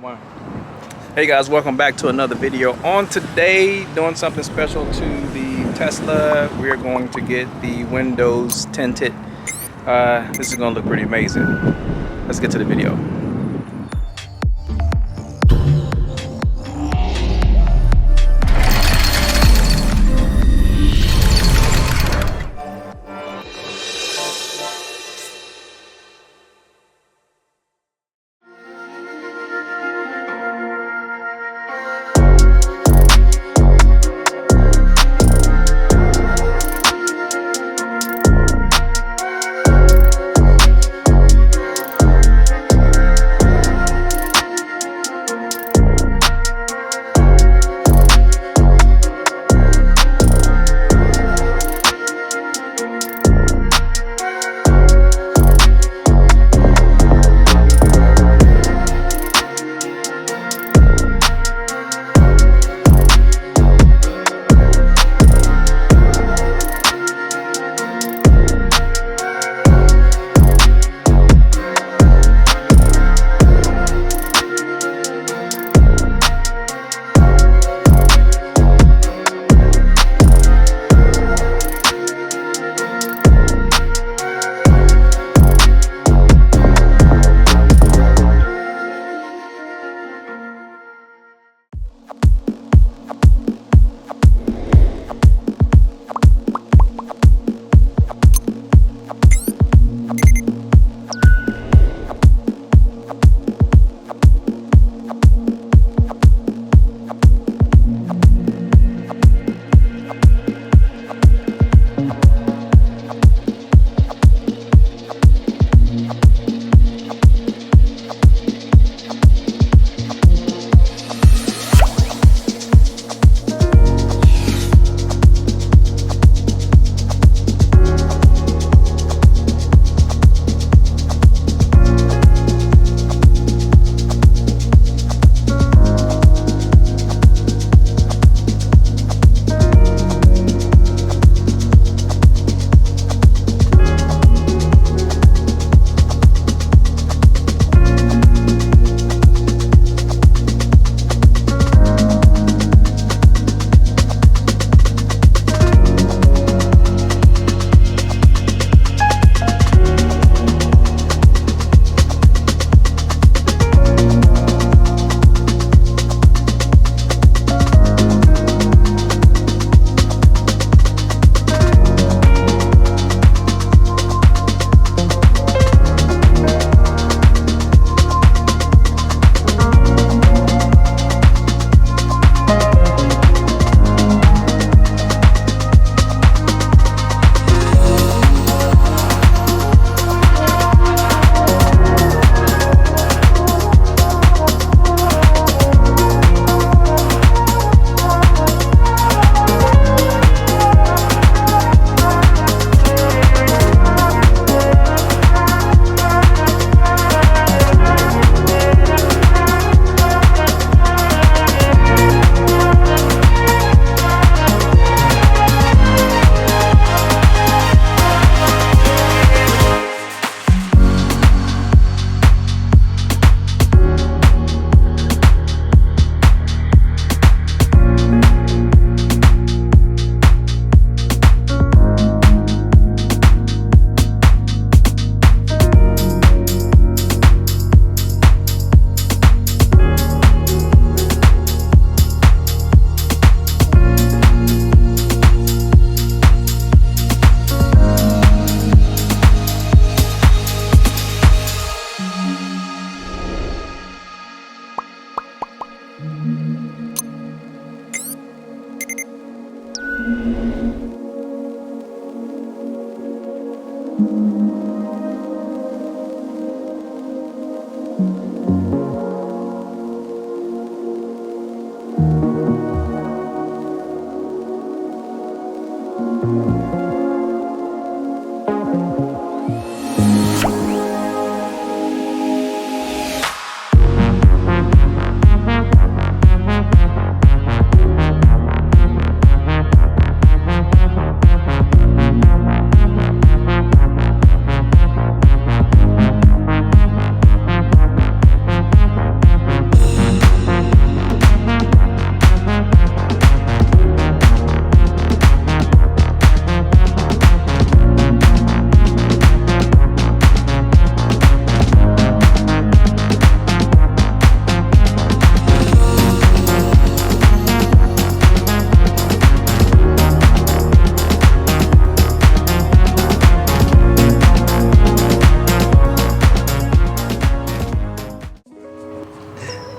Wow. Hey guys, welcome back to another video. On today, doing something special to the Tesla. We're going to get the windows tinted. This is gonna look pretty amazing. Let's get to the video.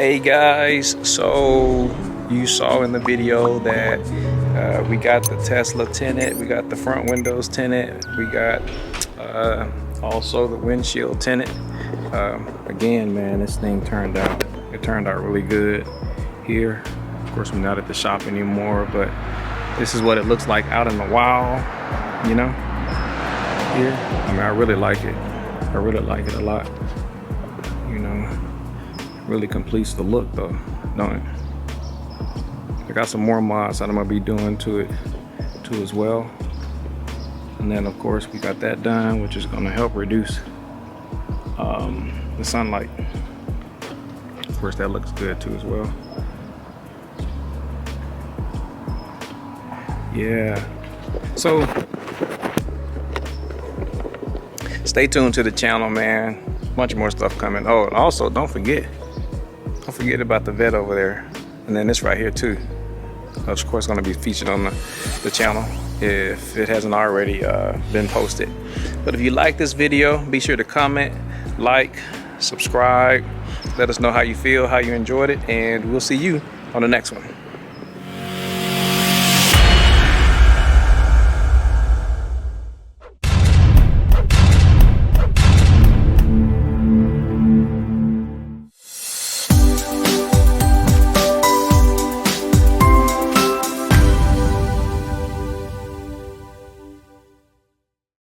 Hey guys, so you saw in the video that we got the Tesla tinted, we got the front windows tinted, we got also the windshield tinted. Again, man, this thing turned out really good here. Of course, we're not at the shop anymore, but this is what it looks like out in the wild, you know, here. I mean, I really like it. I really like it a lot, you know. Really completes the look though, don't it? I got some more mods that I'm gonna be doing to it too as well. And then of course we got that done, which is gonna help reduce the sunlight. Of course that looks good too as well. Yeah, so stay tuned to the channel, man. Bunch more stuff coming. Oh, and also don't forget about the vet over there, and then this right here too. Of course, going to be featured on the channel if it hasn't already been posted. But if you like this video, be sure to comment, like, subscribe. Let us know how you feel, how you enjoyed it, and we'll see you on the next one.